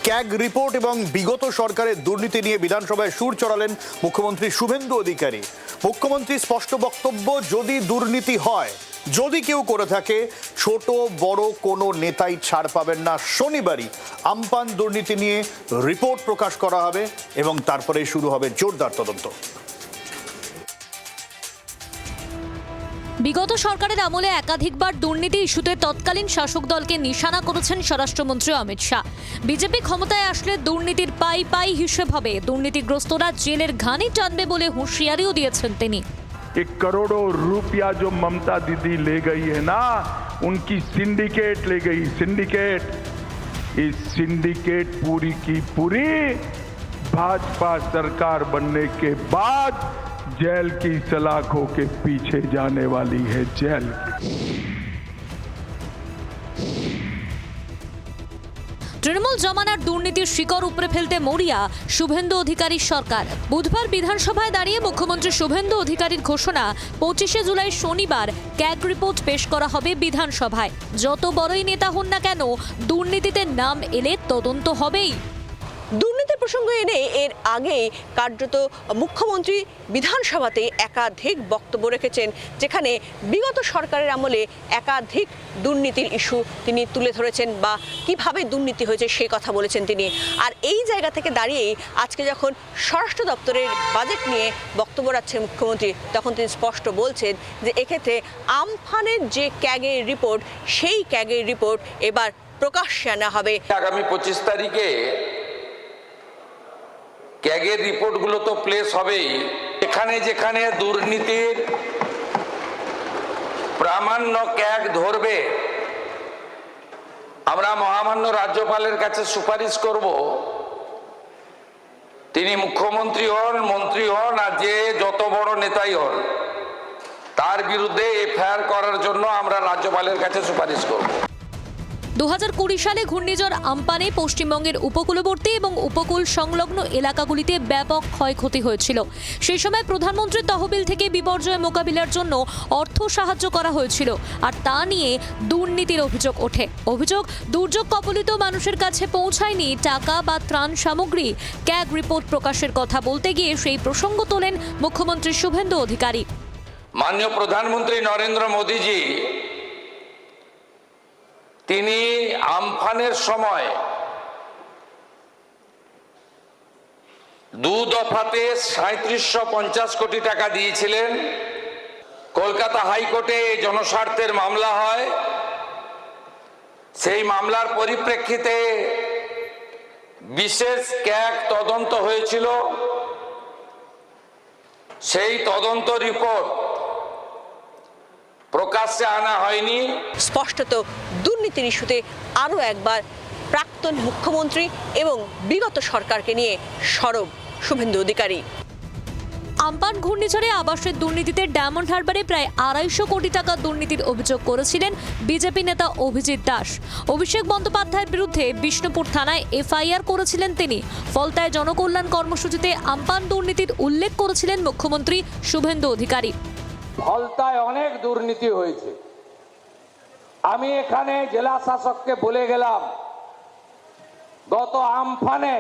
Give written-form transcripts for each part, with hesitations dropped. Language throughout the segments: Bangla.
ক্যাগ রিপোর্ট এবং বিগত সরকারের দুর্নীতি নিয়ে বিধানসভায় সুর চড়ালেন মুখ্যমন্ত্রী শুভেন্দু অধিকারী। মুখ্যমন্ত্রী স্পষ্ট বক্তব্য, যদি দুর্নীতি হয়, যদি কেউ করে থাকে, ছোট বড় কোনো নেতাই ছাড় পাবেন না। শনিবারই আমপান দুর্নীতি নিয়ে রিপোর্ট প্রকাশ করা হবে এবং তারপরে শুরু হবে জোরদার তদন্ত। বিগত সরকারের আমলে একাধিকবার দুর্নীতি ইস্যুতে তৎকালীন শাসক দলকে নিশানা করেছেন স্বরাষ্ট্রমন্ত্রী অমিত শাহ। বিজেপি ক্ষমতায় আসলে দুর্নীতির পাই পাই হিসেব হবে, দুর্নীতিগ্রস্তরা জেলের ঘানি টানবে বলে হুঁশিয়ারিও দিয়েছেন তিনি। एक करोड़ों रुपया जो ममता दीदी ले गई है ना, उनकी सिंडिकेट ले गई, सिंडिकेट। इस सिंडिकेट पूरी की पूरी भाजपा सरकार बनने के बाद जेल की सलाखों के पीछे जाने वाली है, जेल की। তৃণমূল জমানার দুর্নীতির শিকড় উপড়ে ফেলতে মরিয়া শুভেন্দু অধিকারীর সরকার। বুধবার বিধানসভায় দাঁড়িয়ে মুখ্যমন্ত্রী শুভেন্দু অধিকারীর ঘোষণা, 25শে জুলাই শনিবার ক্যাগ রিপোর্ট পেশ করা হবে বিধানসভায়। যত বড়ই নেতা হন না কেন, দুর্নীতিতে নাম এলে তদন্ত হবেই। দুর্নীতির প্রসঙ্গ এনে এর আগে কার্যত মুখ্যমন্ত্রী বিধানসভাতে একাধিক বক্তব্য রেখেছেন, যেখানে বিগত সরকারের আমলে একাধিক দুর্নীতির ইস্যু তিনি তুলে ধরেছেন বা কিভাবে দুর্নীতি হয়েছে সেই কথা বলেছেন তিনি। আর এই জায়গা থেকে দাঁড়িয়েই আজকে যখন স্বরাষ্ট্র দপ্তরের বাজেট নিয়ে বক্তব্য রাখছেন মুখ্যমন্ত্রী, তখন তিনি স্পষ্ট বলছেন যে এক্ষেত্রে আমফানের যে ক্যাগের রিপোর্ট, সেই ক্যাগের রিপোর্ট এবার প্রকাশ্যে আনা হবে। আগামী 25 তারিখে ক্যাগের রিপোর্টগুলো তো প্লেস হবেই। এখানে যেখানে দুর্নীতির প্রামাণ্য ক্যাগ ধরবে, আমরা মহামান্য রাজ্যপালের কাছে সুপারিশ করব, তিনি মুখ্যমন্ত্রী হন, মন্ত্রী হন, আর যে যত বড় নেতাই হন, তার বিরুদ্ধে এফআইআর করার জন্য আমরা রাজ্যপালের কাছে সুপারিশ করব। 2020 সালে ঘূর্ণিঝড় আমপানে পশ্চিমবঙ্গের উপকূলবর্তী এবং উপকূল সংলগ্ন এলাকাগুলিতে ব্যাপক ক্ষয়ক্ষতি হয়েছিল। সেই সময় প্রধানমন্ত্রীর তহবিল থেকে বিপর্যয় মোকাবিলার জন্য অর্থ সাহায্য করা হয়েছিল, আর তা নিয়ে দুর্নীতির অভিযোগ ওঠে। অভিযোগ, দুর্যোগ কবলিত মানুষের কাছে পৌঁছায়নি টাকা বা ত্রাণ সামগ্রী। ক্যাগ রিপোর্ট প্রকাশের কথা বলতে গিয়ে সেই প্রসঙ্গ তোলেন মুখ্যমন্ত্রী শুভেন্দু অধিকারী। মাননীয় প্রধানমন্ত্রী নরেন্দ্র মোদীজি তিনি আমফানের সময় 2 দফাতে 3750 কোটি টাকা দিয়েছিলেন। কলকাতা হাইকোর্টে জনস্বার্থের মামলা হয়, সেই মামলার পরিপ্রেক্ষিতে বিশেষ ক্যাগ তদন্ত হয়েছিল। সেই তদন্ত রিপোর্ট প্রকাশ্যে আনা হয়নি। স্পষ্টত দুর্নীতির ইস্যুতে আরও একবার প্রাক্তন মুখ্যমন্ত্রী এবং বিগত সরকারকে নিয়ে সরব শুভেন্দু অধিকারী। আমপান ঘূর্ণিঝড়ে আবাসের দুর্নীতিতে ডায়মন্ড হারবারে প্রায় 250 কোটি টাকা দুর্নীতির অভিযোগ করেছিলেন বিজেপি নেতা অভিজিৎ দাস। অভিষেক বন্দ্যোপাধ্যায়ের বিরুদ্ধে বিষ্ণুপুর থানায় এফআইআর করেছিলেন তিনি। ফলতায় জনকল্যাণ কর্মসূচিতে আমপান দুর্নীতির উল্লেখ করেছিলেন মুখ্যমন্ত্রী শুভেন্দু অধিকারী। ফলতায় অনেক দুর্নীতি হয়েছে। আমি এখানে জেলা শাসককে বলে গেলাম, গত আমফানে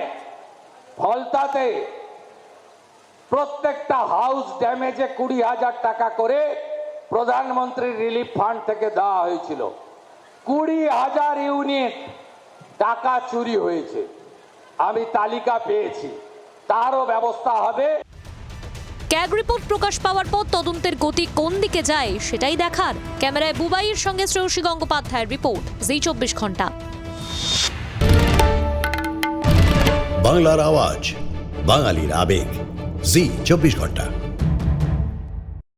ফলতাতে প্রত্যেকটা হাউস ড্যামেজে 20,000 টাকা করে প্রধানমন্ত্রী রিলিফ ফান্ড থেকে দেওয়া হয়েছিল। 20,000 ইউনিট টাকা চুরি হয়েছে, আমি তালিকা পেয়েছি, তারও ব্যবস্থা হবে। ক্যাগ রিপোর্ট প্রকাশ পাওয়ার পর তদন্তের গতি কোন দিকে যায় সেটাই দেখার। ক্যামেরায় বুবাইয়ের সঙ্গে শ্রেয়সী গঙ্গোপাধ্যায়ের রিপোর্ট, জি 24 ঘন্টা। বাংলার আওয়াজ, বাঙালির আবেগ, জি 24 ঘন্টা।